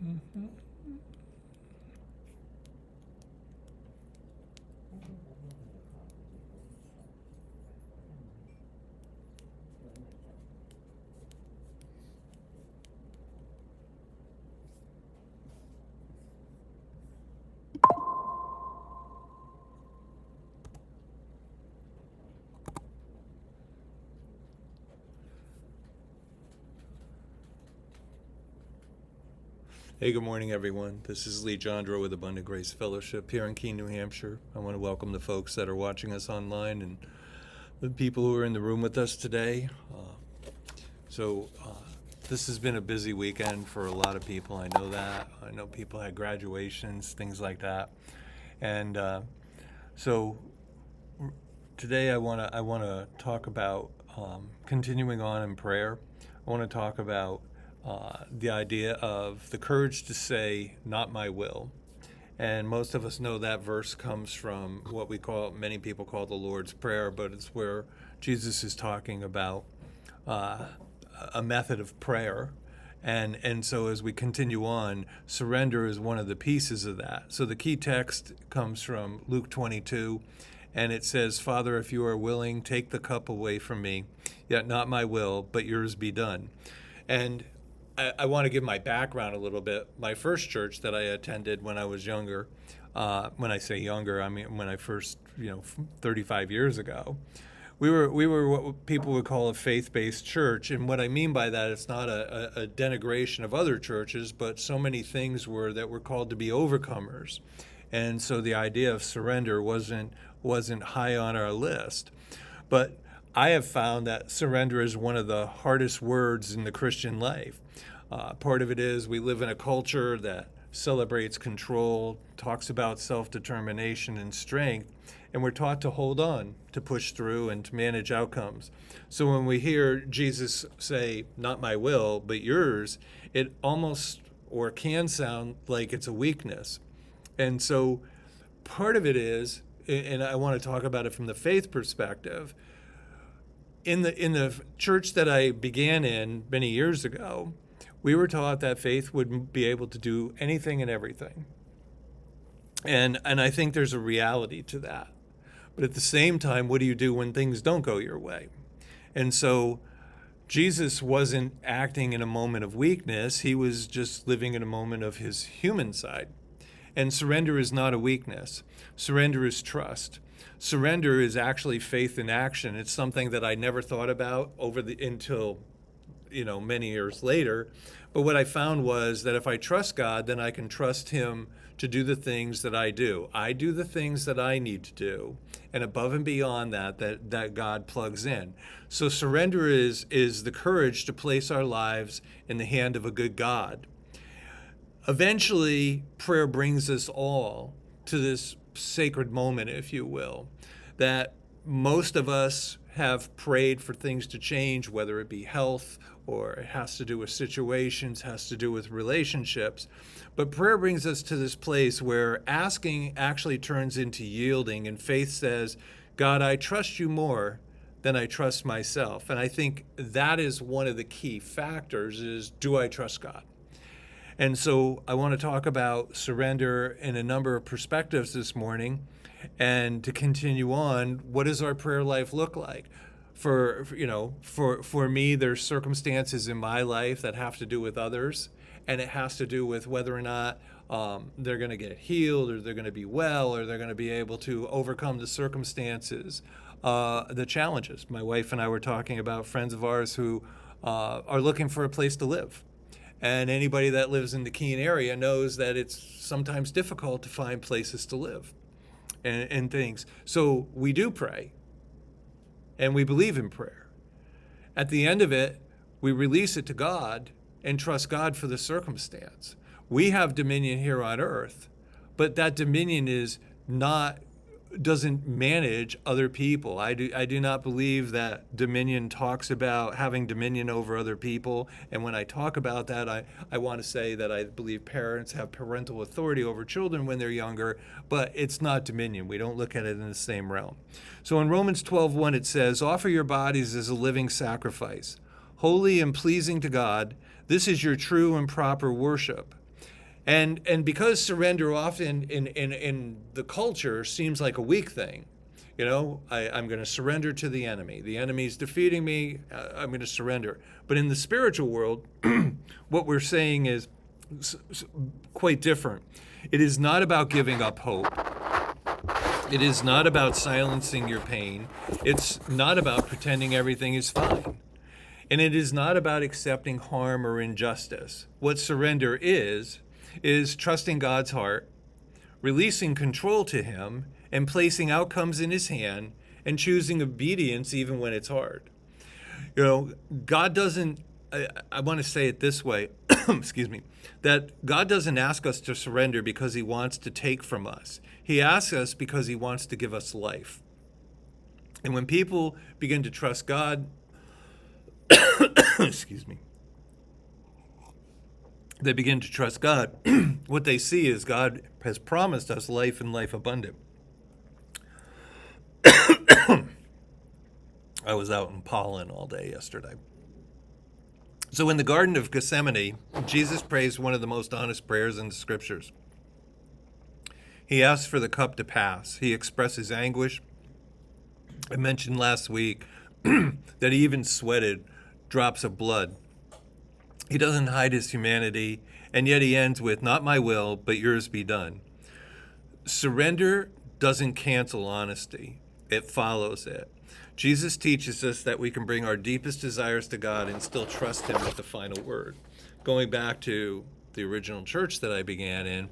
Mhm. Hey, good morning, everyone. This is Lee Jondro with Abundant Grace Fellowship here in Keene, New Hampshire. I want to welcome the folks that are watching us online and the people who are in the room with us today. This has been a busy weekend for a lot of people. I know that. I know people had graduations, things like that. And so today I want to talk about continuing on in prayer. I want to talk about the idea of the courage to say, "Not my will." And most of us know that verse comes from what many people call the Lord's Prayer, but it's where Jesus is talking about a method of prayer. And so as we continue on, surrender is one of the pieces of that. So the key text comes from Luke 22, and it says, "Father, if you are willing, take the cup away from me, yet not my will, but yours be done." And I want to give my background a little bit. My first church that I attended when I was younger, when I say younger, I mean when I first, 35 years ago, we were what people would call a faith-based church. And what I mean by that, it's not a denigration of other churches, but so many things that were called to be overcomers. And so the idea of surrender wasn't high on our list. But I have found that surrender is one of the hardest words in the Christian life. Part of it is we live in a culture that celebrates control, talks about self-determination and strength, and we're taught to hold on, to push through, and to manage outcomes. So when we hear Jesus say, "Not my will, but yours," it almost or can sound like it's a weakness. And so part of it is, and I want to talk about it from the faith perspective, in the church that I began in many years ago, we were taught that faith would be able to do anything and everything. And I think there's a reality to that. But at the same time, what do you do when things don't go your way? And so Jesus wasn't acting in a moment of weakness. He was just living in a moment of his human side. And surrender is not a weakness. Surrender is trust. Surrender is actually faith in action. It's something that I never thought about until many years later. But what I found was that if I trust God, then I can trust him to do the things that I do. I do the things that I need to do, and above and beyond that God plugs in. So surrender is the courage to place our lives in the hand of a good God. Eventually, prayer brings us all to this sacred moment, if you will, that most of us have prayed for things to change, whether it be health or it has to do with situations, has to do with relationships. But prayer brings us to this place where asking actually turns into yielding, and faith says, "God, I trust you more than I trust myself." And I think that is one of the key factors is, do I trust God? And so I want to talk about surrender in a number of perspectives this morning. And to continue on, what does our prayer life look like? For me, there's circumstances in my life that have to do with others, and it has to do with whether or not they're going to get healed, or they're going to be well, or they're going to be able to overcome the circumstances, the challenges. My wife and I were talking about friends of ours who are looking for a place to live. And anybody that lives in the Keene area knows that it's sometimes difficult to find places to live and things. So we do pray, and we believe in prayer. At the end of it, we release it to God and trust God for the circumstance. We have dominion here on earth, but that dominion doesn't manage other people. I do not believe that dominion talks about having dominion over other people. And when I talk about that, I want to say that I believe parents have parental authority over children when they're younger, but it's not dominion. We don't look at it in the same realm. So in Romans 12:1, it says, "Offer your bodies as a living sacrifice, holy and pleasing to God. This is your true and proper worship." And because surrender often in the culture seems like a weak thing, I'm going to surrender to the enemy. The enemy's defeating me. I'm going to surrender. But in the spiritual world, what we're saying is quite different. It is not about giving up hope. It is not about silencing your pain. It's not about pretending everything is fine. And it is not about accepting harm or injustice. What surrender is trusting God's heart, releasing control to Him, and placing outcomes in His hand, and choosing obedience even when it's hard. God doesn't, I want to say it this way, excuse me, that God doesn't ask us to surrender because He wants to take from us. He asks us because He wants to give us life. And when people begin to trust God, excuse me, they begin to trust God, what they see is God has promised us life and life abundant. I was out in pollen all day yesterday. So in the Garden of Gethsemane, Jesus prays one of the most honest prayers in the Scriptures. He asks for the cup to pass. He expresses anguish. I mentioned last week that he even sweated drops of blood. He doesn't hide his humanity, and yet he ends with, "Not my will, but yours be done." Surrender doesn't cancel honesty. It follows it. Jesus teaches us that we can bring our deepest desires to God and still trust Him with the final word. Going back to the original church that I began in,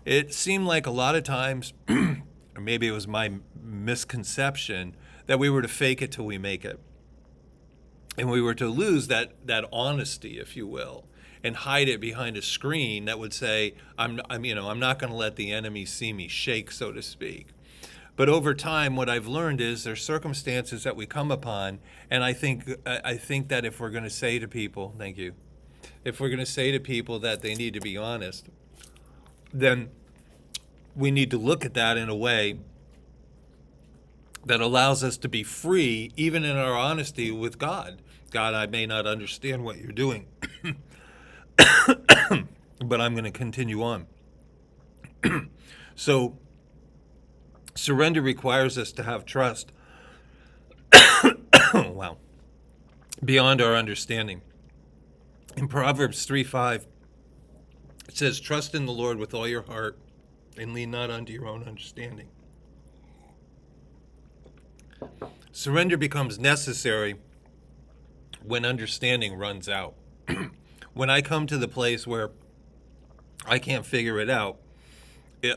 it seemed like a lot of times, or maybe it was my misconception, that we were to fake it till we make it. And we were to lose that honesty, if you will, and hide it behind a screen that would say, I'm not going to let the enemy see me shake, so to speak. But over time, what I've learned is there's circumstances that we come upon, and I think that if we're going to say to people, thank you, if we're going to say to people that they need to be honest, then we need to look at that in a way that allows us to be free, even in our honesty with God. God, I may not understand what you're doing, but I'm going to continue on. So, surrender requires us to have trust, wow, beyond our understanding. In Proverbs 3:5, it says, "Trust in the Lord with all your heart and lean not unto your own understanding." Surrender becomes necessary when understanding runs out. When I come to the place where I can't figure it out,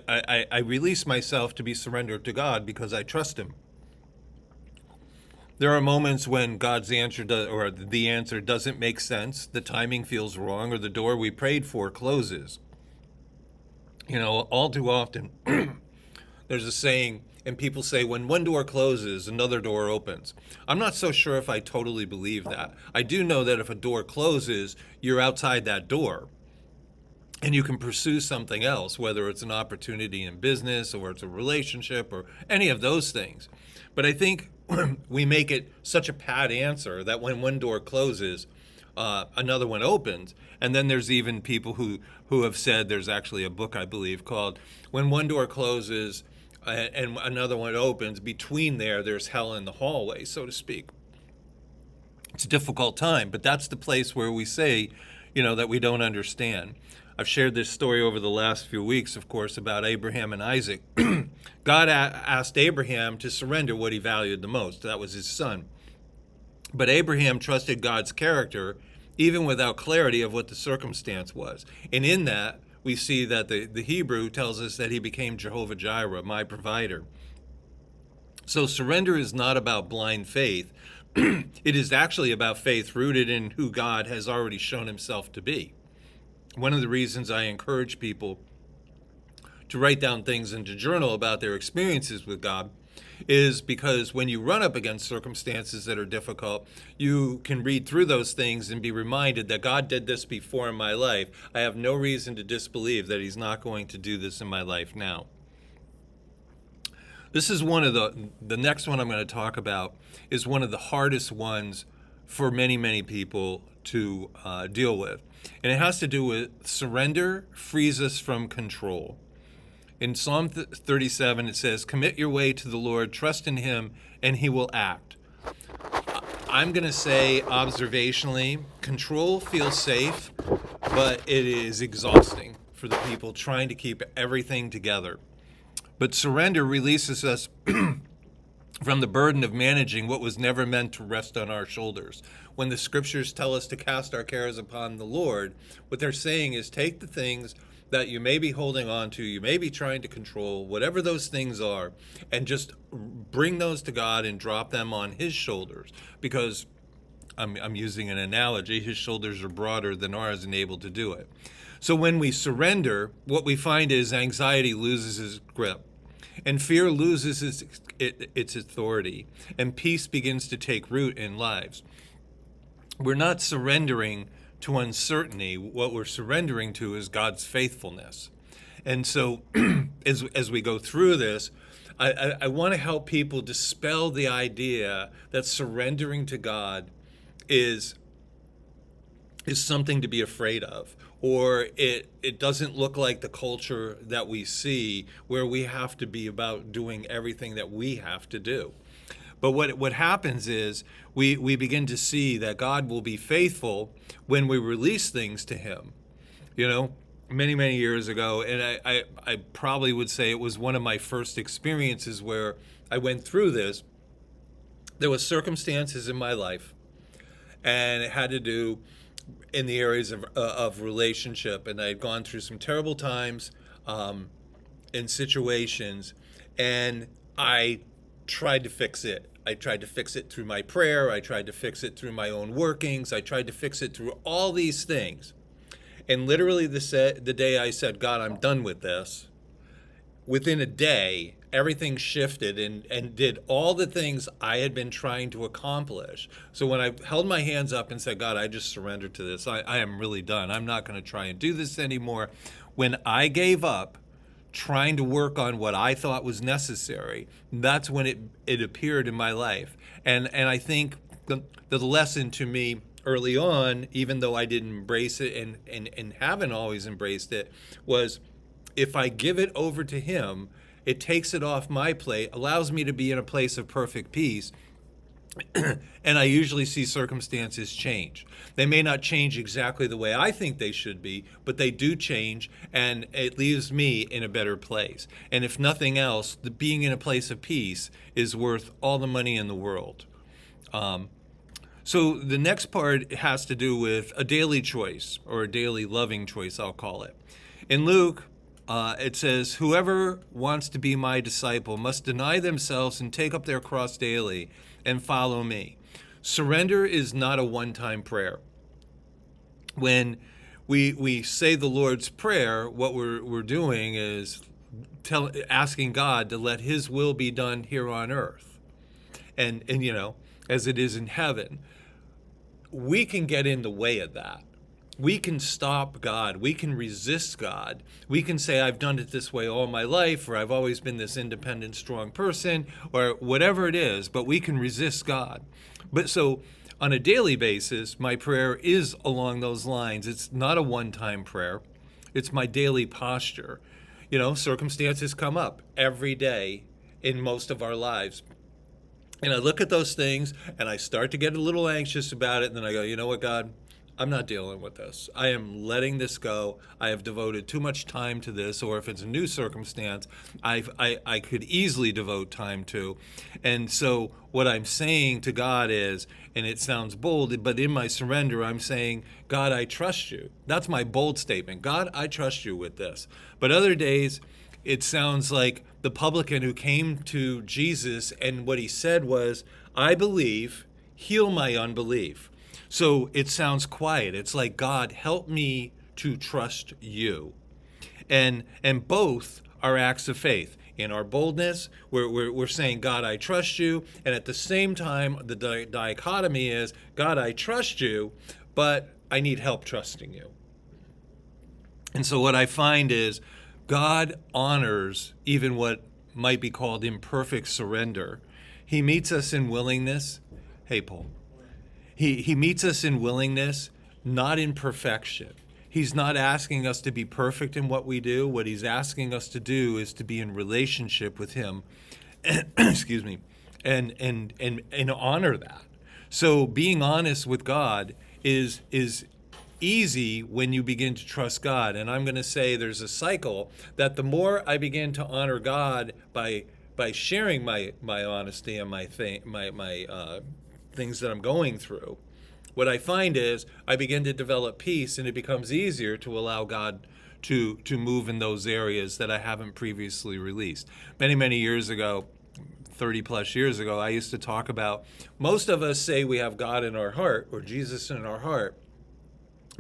I release myself to be surrendered to God because I trust Him. There are moments when God's answer or the answer doesn't make sense, the timing feels wrong, or the door we prayed for closes. All too often, there's a saying, and people say, when one door closes, another door opens. I'm not so sure if I totally believe that. I do know that if a door closes, you're outside that door. And you can pursue something else, whether it's an opportunity in business or it's a relationship or any of those things. But I think we make it such a pat answer that when one door closes, another one opens. And then there's even people who have said, there's actually a book, I believe, called "When One Door Closes and Another One Opens, Between there's hell in the hallway," so to speak. It's a difficult time, but that's the place where we say, that we don't understand. I've shared this story over the last few weeks, of course, about Abraham and Isaac. God asked Abraham to surrender what he valued the most. That was his son. But Abraham trusted God's character, even without clarity of what the circumstance was. And in that, we see that the Hebrew tells us that he became Jehovah Jireh, my provider. So surrender is not about blind faith. It is actually about faith rooted in who God has already shown Himself to be. One of the reasons I encourage people to write down things and to journal about their experiences with God is because when you run up against circumstances that are difficult, you can read through those things and be reminded that God did this before in my life. I have no reason to disbelieve that He's not going to do this in my life now. This is one of the next one I'm going to talk about is one of the hardest ones for many, many people to deal with. And it has to do with surrender frees us from control. In Psalm 37, it says, "Commit your way to the Lord, trust in him, and he will act." I'm going to say observationally, control feels safe, but it is exhausting for the people trying to keep everything together. But surrender releases us from the burden of managing what was never meant to rest on our shoulders. When the scriptures tell us to cast our cares upon the Lord, what they're saying is take the things that you may be holding on to, you may be trying to control, whatever those things are, and just bring those to God and drop them on his shoulders. Because I'm using an analogy, his shoulders are broader than ours and able to do it. So when we surrender, what we find is anxiety loses its grip, and fear loses its authority, and peace begins to take root in lives. We're not surrendering to uncertainty. What we're surrendering to is God's faithfulness. And so as we go through this, I want to help people dispel the idea that surrendering to God is something to be afraid of, or it doesn't look like the culture that we see where we have to be about doing everything that we have to do. But what happens is we begin to see that God will be faithful when we release things to him. Many, many years ago, and I probably would say it was one of my first experiences where I went through this. There was circumstances in my life, and it had to do in the areas of relationship, and I had gone through some terrible times in situations, and I tried to fix it. I tried to fix it through my prayer. I tried to fix it through my own workings. I tried to fix it through all these things. And literally the day I said, God, I'm done with this, within a day, everything shifted and did all the things I had been trying to accomplish. So when I held my hands up and said, God, I just surrendered to this. I am really done. I'm not going to try and do this anymore. When I gave up trying to work on what I thought was necessary, that's when it appeared in my life. And I think the lesson to me early on, even though I didn't embrace it and haven't always embraced it, was if I give it over to him, it takes it off my plate, allows me to be in a place of perfect peace. And I usually see circumstances change. They may not change exactly the way I think they should be, but they do change, and it leaves me in a better place. And if nothing else, being in a place of peace is worth all the money in the world. So the next part has to do with a daily choice, or a daily loving choice, I'll call it. In Luke, it says, whoever wants to be my disciple must deny themselves and take up their cross daily and follow me. Surrender is not a one-time prayer. When we say the Lord's Prayer, what we're doing is asking God to let his will be done here on earth. And as it is in heaven. We can get in the way of that. We can stop God. We can resist God. We can say, I've done it this way all my life, or I've always been this independent, strong person, or whatever it is, but we can resist God. But so on a daily basis, my prayer is along those lines. It's not a one-time prayer. It's my daily posture. Circumstances come up every day in most of our lives. And I look at those things and I start to get a little anxious about it. And then I go, you know what, God? I'm not dealing with this. I am letting this go. I have devoted too much time to this, or if it's a new circumstance, I could easily devote time to. And so what I'm saying to God is, and it sounds bold, but in my surrender, I'm saying, God, I trust you. That's my bold statement. God, I trust you with this. But other days, it sounds like the publican who came to Jesus, and what he said was, I believe, heal my unbelief. So it sounds quiet. It's like, God, help me to trust you. And both are acts of faith. In our boldness, we're saying, God, I trust you. And at the same time, the dichotomy is, God, I trust you, but I need help trusting you. And so what I find is God honors even what might be called imperfect surrender. He meets us in willingness. Hey, Paul. He meets us in willingness, not in perfection. He's not asking us to be perfect in what we do. What he's asking us to do is to be in relationship with him, excuse me, and honor that. So being honest with God is easy when you begin to trust God. And I'm going to say there's a cycle that the more I begin to honor God by sharing my honesty and my things that I'm going through, what I find is I begin to develop peace, and it becomes easier to allow God to move in those areas that I haven't previously released. Many years ago, 30 plus years ago, I used to talk about, most of us say we have God in our heart or Jesus in our heart,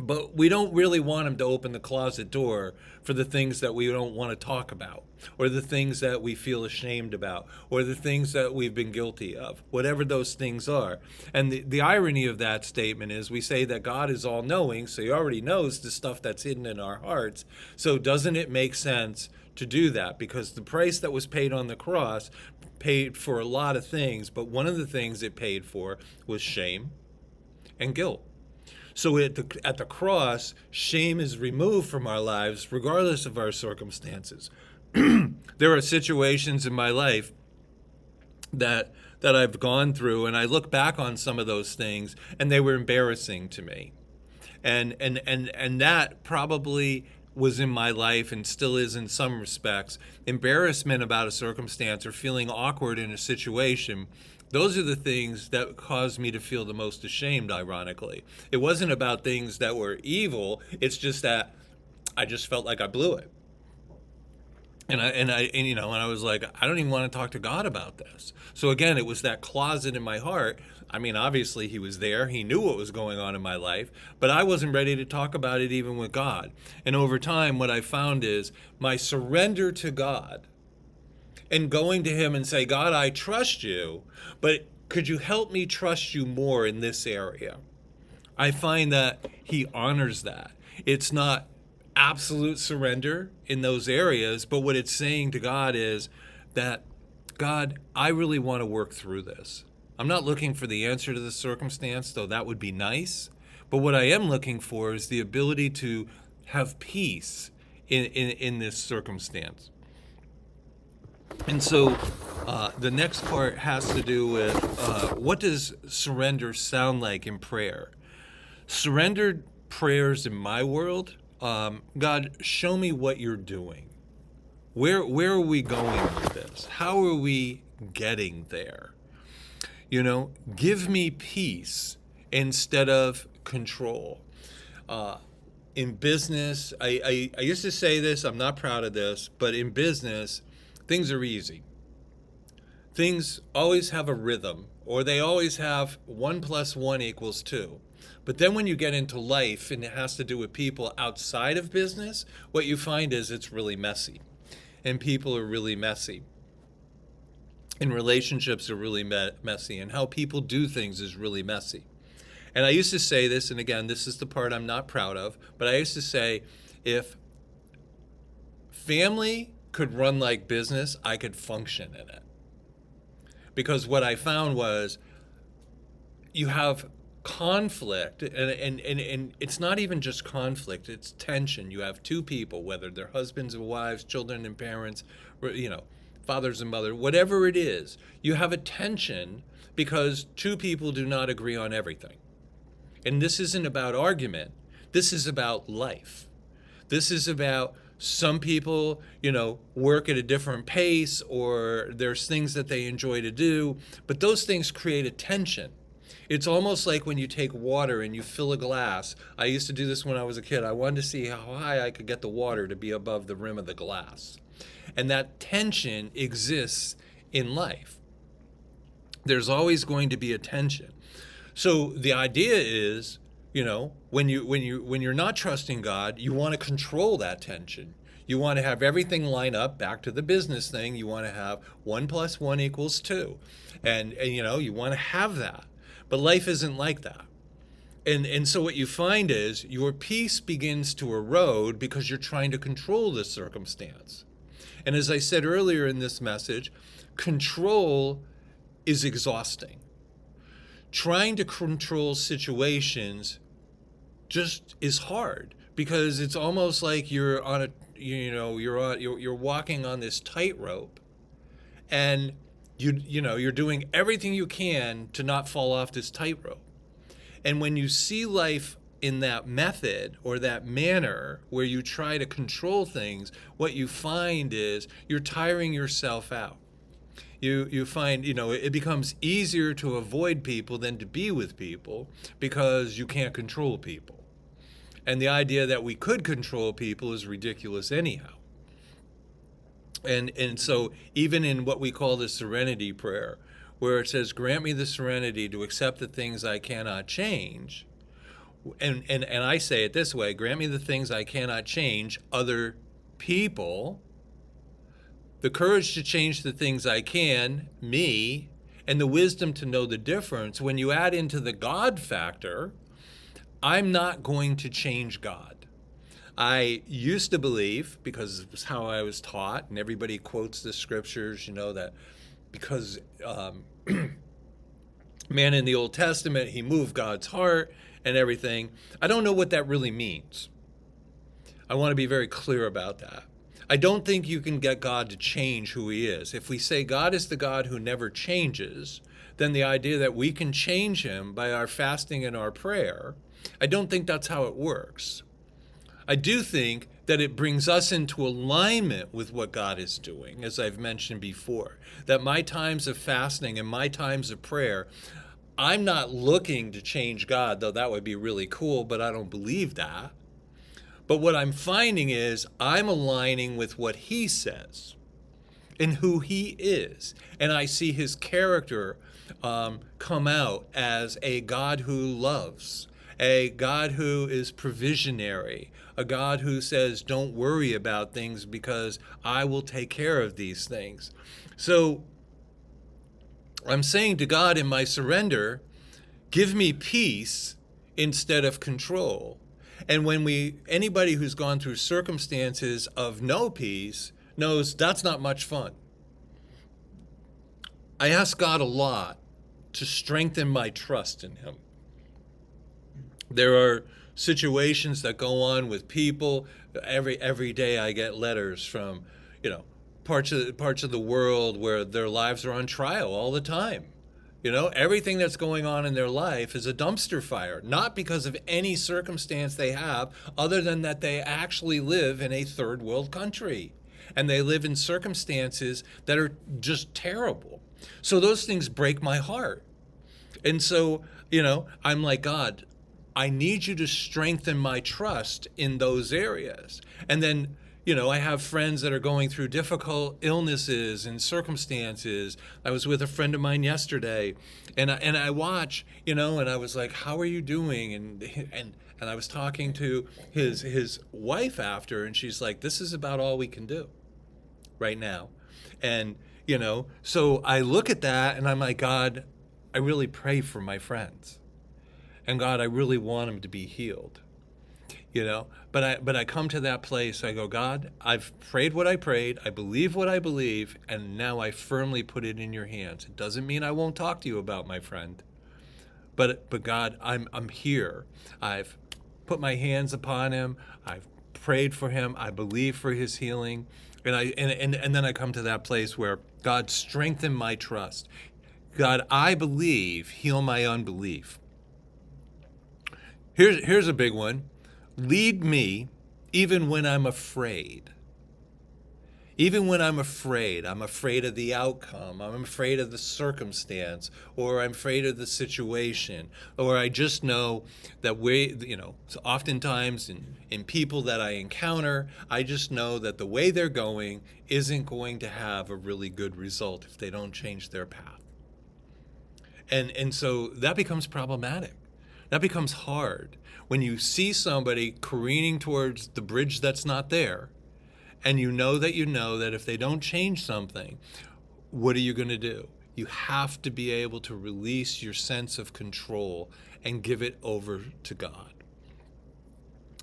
but we don't really want him to open the closet door for the things that we don't want to talk about, or the things that we feel ashamed about, or the things that we've been guilty of, whatever those things are. And the irony of that statement is we say that God is all-knowing, so he already knows the stuff that's hidden in our hearts. So doesn't it make sense to do that? Because the price that was paid on the cross paid for a lot of things, but one of the things it paid for was shame and guilt. So at the cross, shame is removed from our lives regardless of our circumstances. There are situations in my life that I've gone through, and I look back on some of those things, and they were embarrassing to me. And that probably was in my life and still is in some respects. Embarrassment about a circumstance or feeling awkward in a situation, those are the things that caused me to feel the most ashamed, ironically. It wasn't about things that were evil. It's just that I just felt like I blew it. And I was like, I don't even want to talk to God about this. So again, it was that closet in my heart. I mean, obviously he was there. He knew what was going on in my life, but I wasn't ready to talk about it even with God. And over time, what I found is my surrender to God and going to him and say, God, I trust you, but could you help me trust you more in this area? I find that he honors that. It's not absolute surrender in those areas, but what it's saying to God is that, God, I really want to work through this. I'm not looking for the answer to the circumstance, though that would be nice. But what I am looking for is the ability to have peace in this circumstance. And so the next part has to do with what does surrender sound like in prayer? Surrendered prayers in my world, God, show me what you're doing. Where are we going with this? How are we getting there? Give me peace instead of control. In business, I used to say this, I'm not proud of this, but in business, things are easy. Things always have a rhythm, or they always have 1 + 1 = 2. But then when you get into life and it has to do with people outside of business, what you find is it's really messy. And people are really messy. And relationships are really messy. And how people do things is really messy. And I used to say this, and again, this is the part I'm not proud of, but I used to say, if family could run like business, I could function in it. Because what I found was you have conflict, and it's not even just conflict, it's tension. You have two people, whether they're husbands and wives, children and parents, fathers and mothers, whatever it is, you have a tension because two people do not agree on everything. And this isn't about argument. This is about life. This is about some people, work at a different pace, or there's things that they enjoy to do, but those things create a tension. It's almost like when you take water and you fill a glass. I used to do this when I was a kid. I wanted to see how high I could get the water to be above the rim of the glass. And that tension exists in life. There's always going to be a tension. So the idea is, when you're not trusting God, you want to control that tension. You want to have everything line up. Back to the business thing, you want to have 1 + 1 = 2, and you want to have that. But life isn't like that. And so what you find is your peace begins to erode because you're trying to control the circumstance. And as I said earlier in this message, control is exhausting. trying to control situations just is hard, because it's almost like you're on a, you're walking on this tightrope, and you're doing everything you can to not fall off this tightrope. And when you see life in that method or that manner where you try to control things, what you find is you're tiring yourself out. You find, it becomes easier to avoid people than to be with people, because you can't control people. And the idea that we could control people is ridiculous anyhow. And so even in what we call the serenity prayer, where it says, grant me the serenity to accept the things I cannot change, and I say it this way, grant me the things I cannot change, other people, the courage to change the things I can, me, and the wisdom to know the difference. When you add into the God factor, I'm not going to change God. I used to believe, because it was how I was taught, and everybody quotes the scriptures, that because man in the Old Testament, he moved God's heart and everything. I don't know what that really means. I want to be very clear about that. I don't think you can get God to change who he is. If we say God is the God who never changes, then the idea that we can change him by our fasting and our prayer, I don't think that's how it works. I do think that it brings us into alignment with what God is doing, as I've mentioned before, that my times of fasting and my times of prayer, I'm not looking to change God, though that would be really cool, but I don't believe that. But what I'm finding is I'm aligning with what he says and who he is. And I see his character come out as a God who loves, a God who is provisionary, a God who says, don't worry about things because I will take care of these things. So I'm saying to God in my surrender, give me peace instead of control. And anybody who's gone through circumstances of no peace knows that's not much fun. I ask God a lot to strengthen my trust in him. There are situations that go on with people. Every day I get letters from, parts of the world where their lives are on trial all the time. Everything that's going on in their life is a dumpster fire, not because of any circumstance they have, other than that they actually live in a third world country. And they live in circumstances that are just terrible. So those things break my heart. And so, I'm like, God, I need you to strengthen my trust in those areas. And then, I have friends that are going through difficult illnesses and circumstances. I was with a friend of mine yesterday, and I watch, and I was like, how are you doing? And I was talking to his wife after, and she's like, this is about all we can do right now. And, so I look at that and I'm like, God, I really pray for my friends. And God, I really want them to be healed. But I come to that place, I go, God, I've prayed what I prayed, I believe what I believe, and now I firmly put it in your hands. It doesn't mean I won't talk to you about my friend. But God, I'm here. I've put my hands upon him, I've prayed for him, I believe for his healing. And then I come to that place where God, strengthen my trust. God, I believe, heal my unbelief. Here's a big one. Lead me even when I'm afraid. Even when I'm afraid of the outcome, I'm afraid of the circumstance, or I'm afraid of the situation, or I just know that so oftentimes in people that I encounter, I just know that the way they're going isn't going to have a really good result if they don't change their path. And so that becomes problematic. That becomes hard when you see somebody careening towards the bridge that's not there, and you know that if they don't change something, what are you going to do? You have to be able to release your sense of control and give it over to God.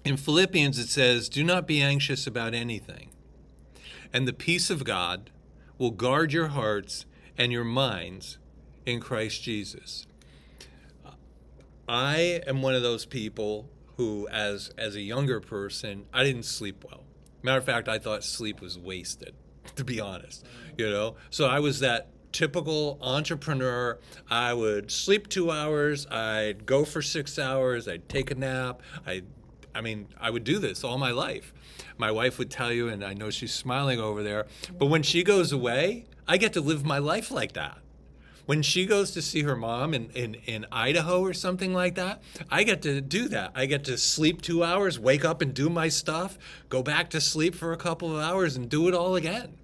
In Philippians it says, do not be anxious about anything, and the peace of God will guard your hearts and your minds in Christ Jesus. I am one of those people who, as a younger person, I didn't sleep well. Matter of fact, I thought sleep was wasted, to be honest. So I was that typical entrepreneur. I would sleep 2 hours. I'd go for 6 hours. I'd take a nap. I would do this all my life. My wife would tell you, and I know she's smiling over there, but when she goes away, I get to live my life like that. When she goes to see her mom in Idaho or something like that, I get to do that. I get to sleep 2 hours, wake up and do my stuff, go back to sleep for a couple of hours and do it all again.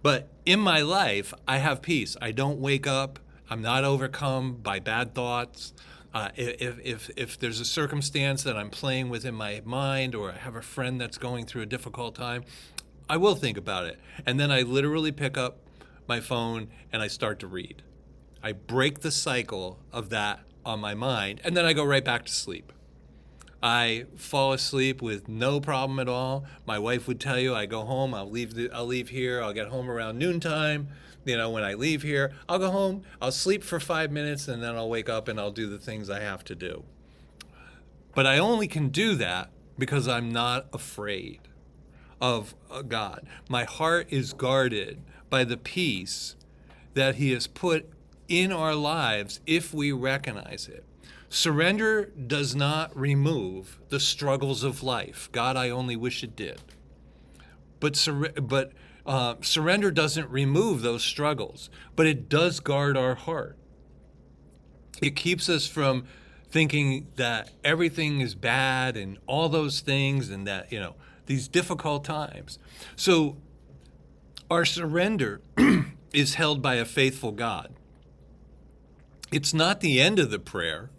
But in my life, I have peace. I don't wake up. I'm not overcome by bad thoughts. If there's a circumstance that I'm playing with in my mind, or I have a friend that's going through a difficult time, I will think about it. And then I literally pick up my phone and I start to read. I break the cycle of that on my mind, and then I go right back to sleep. I fall asleep with no problem at all. My wife would tell you, I go home, I'll leave here, I'll get home around noontime. When I leave here, I'll go home, I'll sleep for 5 minutes, and then I'll wake up and I'll do the things I have to do. But I only can do that because I'm not afraid of God. My heart is guarded by the peace that He has put in our lives if we recognize it. Surrender does not remove the struggles of life. God, I only wish it did. But surrender doesn't remove those struggles, but it does guard our heart. It keeps us from thinking that everything is bad and all those things, and that, these difficult times. So our surrender is held by a faithful God. It's not the end of the prayer.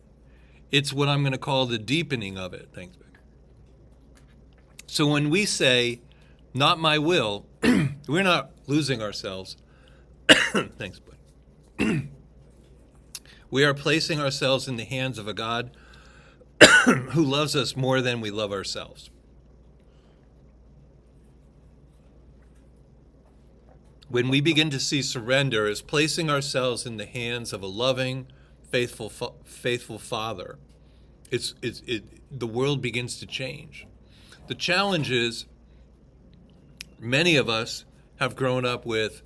It's what I'm going to call the deepening of it. Thanks, Vic. So when we say, not my will, we're not losing ourselves. Thanks, bud. We are placing ourselves in the hands of a God who loves us more than we love ourselves. When we begin to see surrender as placing ourselves in the hands of a loving, faithful Father, the world begins to change. The challenge is, many of us have grown up with,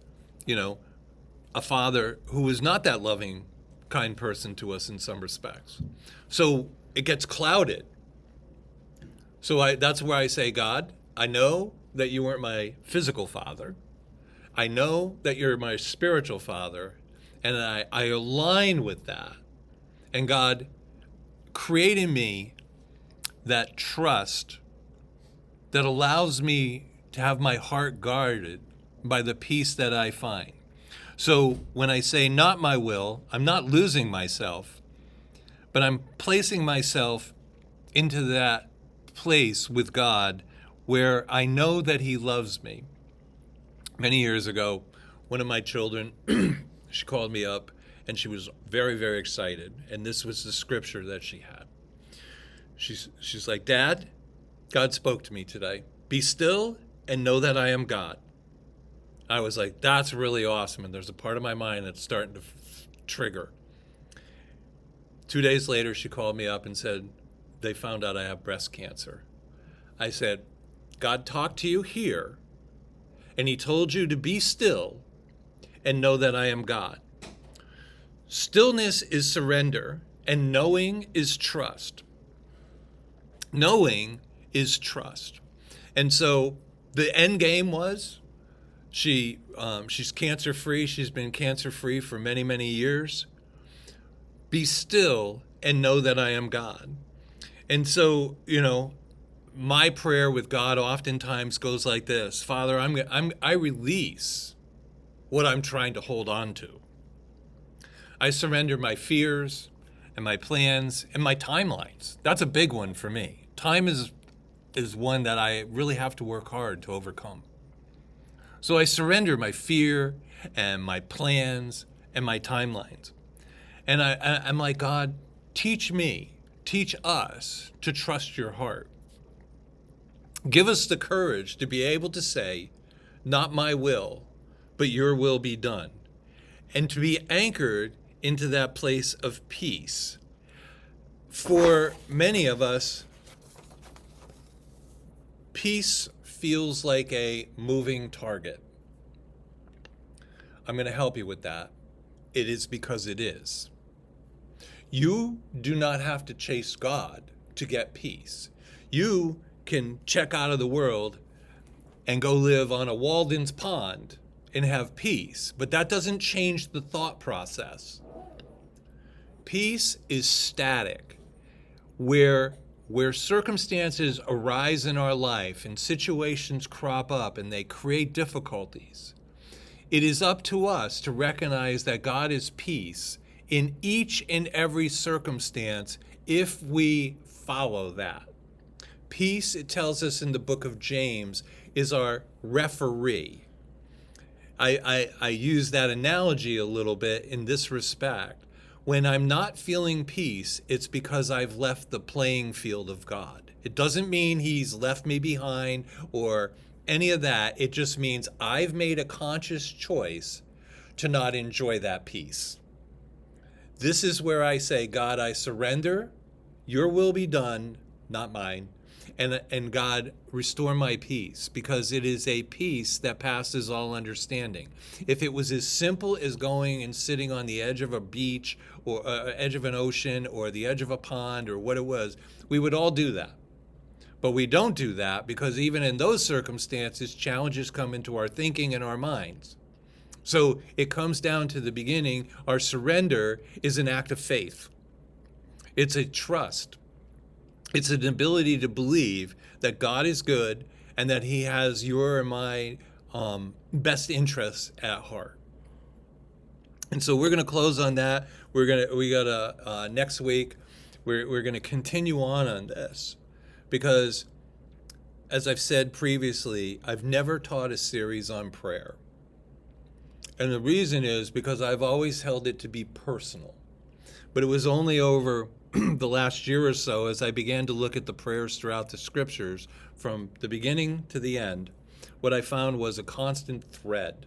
a father who is not that loving, kind person to us in some respects. So it gets clouded. So that's where I say, God, I know that you weren't my physical father. I know that you're my spiritual father, and I align with that. And God, create in me that trust that allows me to have my heart guarded by the peace that I find. So when I say not my will, I'm not losing myself, but I'm placing myself into that place with God where I know that He loves me. Many years ago, one of my children, she called me up and she was very, very excited. And this was the scripture that she had. She's like, Dad, God spoke to me today. Be still and know that I am God. I was like, that's really awesome. And there's a part of my mind that's starting to trigger. 2 days later, she called me up and said, they found out I have breast cancer. I said, God talked to you here, and He told you to be still and know that I am God. Stillness is surrender, and knowing is trust. Knowing is trust. And so the end game was she's cancer-free. She's been cancer-free for many, many years. Be still and know that I am God. And so, my prayer with God oftentimes goes like this: Father, I release what I'm trying to hold on to. I surrender my fears and my plans and my timelines. That's a big one for me. Time is one that I really have to work hard to overcome. So I surrender my fear and my plans and my timelines. And I'm like, God, teach us to trust your heart. Give us the courage to be able to say, not my will, but your will be done. And to be anchored into that place of peace. For many of us, peace feels like a moving target. I'm going to help you with that. It is because it is. You do not have to chase God to get peace. You can check out of the world and go live on a Walden's Pond and have peace, but that doesn't change the thought process. Peace is static. Where circumstances arise in our life and situations crop up and they create difficulties, it is up to us to recognize that God is peace in each and every circumstance if we follow that. Peace, it tells us in the book of James, is our referee. I use that analogy a little bit in this respect. When I'm not feeling peace, it's because I've left the playing field of God. It doesn't mean he's left me behind or any of that. It just means I've made a conscious choice to not enjoy that peace. This is where I say, God, I surrender. Your will be done, not mine. And God, restore my peace, because it is a peace that passes all understanding. If it was as simple as going and sitting on the edge of a beach or edge of an ocean or the edge of a pond or what it was, we would all do that. But we don't do that because even in those circumstances, challenges come into our thinking and our minds. So it comes down to the beginning. Our surrender is an act of faith. It's a trust. It's an ability to believe that God is good and that he has your and my best interests at heart. And so we're going to close on that. Next week, we're going to continue on this, because as I've said previously, I've never taught a series on prayer. And the reason is because I've always held it to be personal. But it was only over the last year or so, as I began to look at the prayers throughout the scriptures from the beginning to the end, what I found was a constant thread.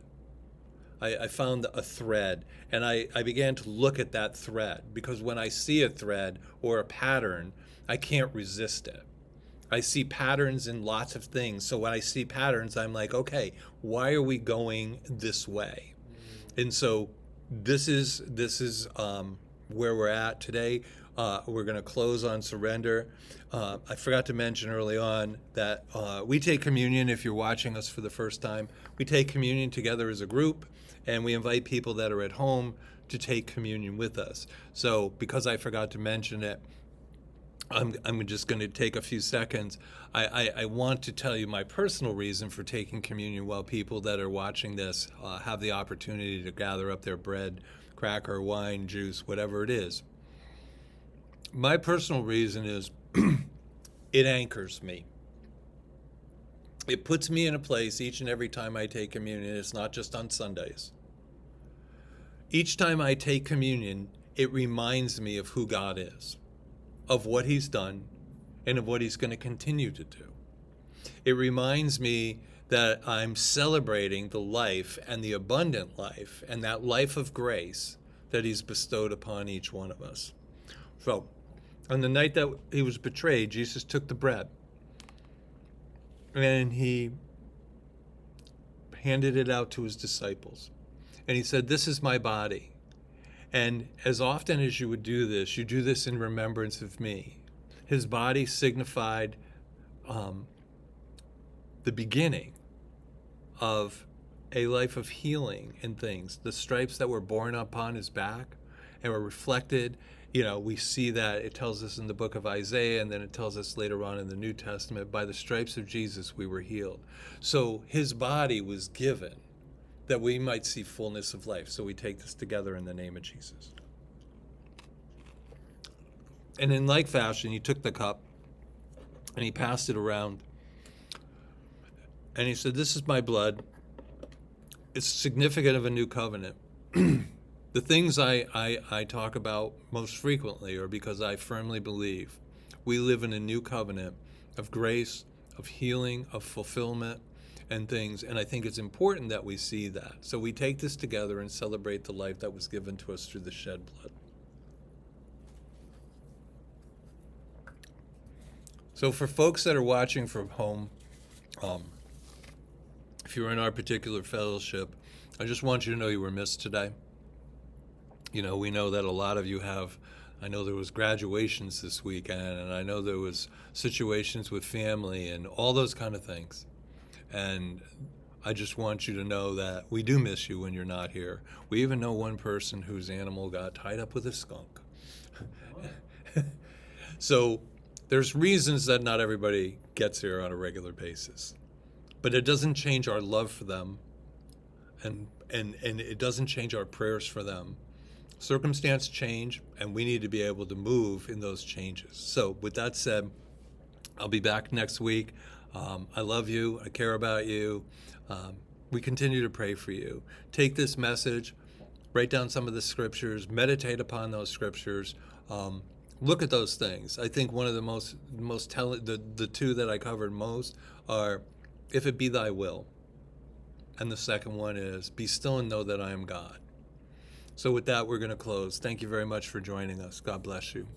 I found a thread, and I began to look at that thread, because when I see a thread or a pattern, I can't resist it. I see patterns in lots of things. So when I see patterns, I'm like, okay, why are we going this way? And so this is where we're at today. We're going to close on surrender. I forgot to mention early on that we take communion. If you're watching us for the first time, we take communion together as a group, and we invite people that are at home to take communion with us. So because I forgot to mention it, I'm just going to take a few seconds. I want to tell you my personal reason for taking communion while people that are watching this have the opportunity to gather up their bread, cracker, wine, juice, whatever it is. My personal reason is it anchors me. It puts me in a place each and every time I take communion. It's not just on Sundays. Each time I take communion, it reminds me of who God is, of what he's done, and of what he's going to continue to do. It reminds me that I'm celebrating the life and the abundant life and that life of grace that he's bestowed upon each one of us. So, on the night that he was betrayed, Jesus took the bread and he handed it out to his disciples. And he said, "This is my body. And as often as you would do this, you do this in remembrance of me." His body signified the beginning of a life of healing and things. The stripes that were borne upon his back and were reflected. We see that it tells us in the book of Isaiah, and then it tells us later on in the New Testament, by the stripes of Jesus we were healed. So his body was given that we might see fullness of life. So we take this together in the name of Jesus. And in like fashion, he took the cup and he passed it around. And he said, "This is my blood. It's significant of a new covenant." The things I talk about most frequently are because I firmly believe we live in a new covenant of grace, of healing, of fulfillment, and things. And I think it's important that we see that. So we take this together and celebrate the life that was given to us through the shed blood. So for folks that are watching from home, um, if you're in our particular fellowship, I just want you to know you were missed today. You know, we know that a lot of you have, I know there was graduations this weekend, and I know there was situations with family and all those kind of things. And I just want you to know that we do miss you when you're not here. We even know one person whose animal got tied up with a skunk. So there's reasons that not everybody gets here on a regular basis. But it doesn't change our love for them, and it doesn't change our prayers for them. Circumstances change, and we need to be able to move in those changes. So with that said, I'll be back next week. I love you. I care about you. We continue to pray for you. Take this message, write down some of the scriptures, meditate upon those scriptures. Look at those things. I think one of the most telling, the two that I covered most are, if it be thy will. And the second one is, be still and know that I am God. So with that, we're going to close. Thank you very much for joining us. God bless you.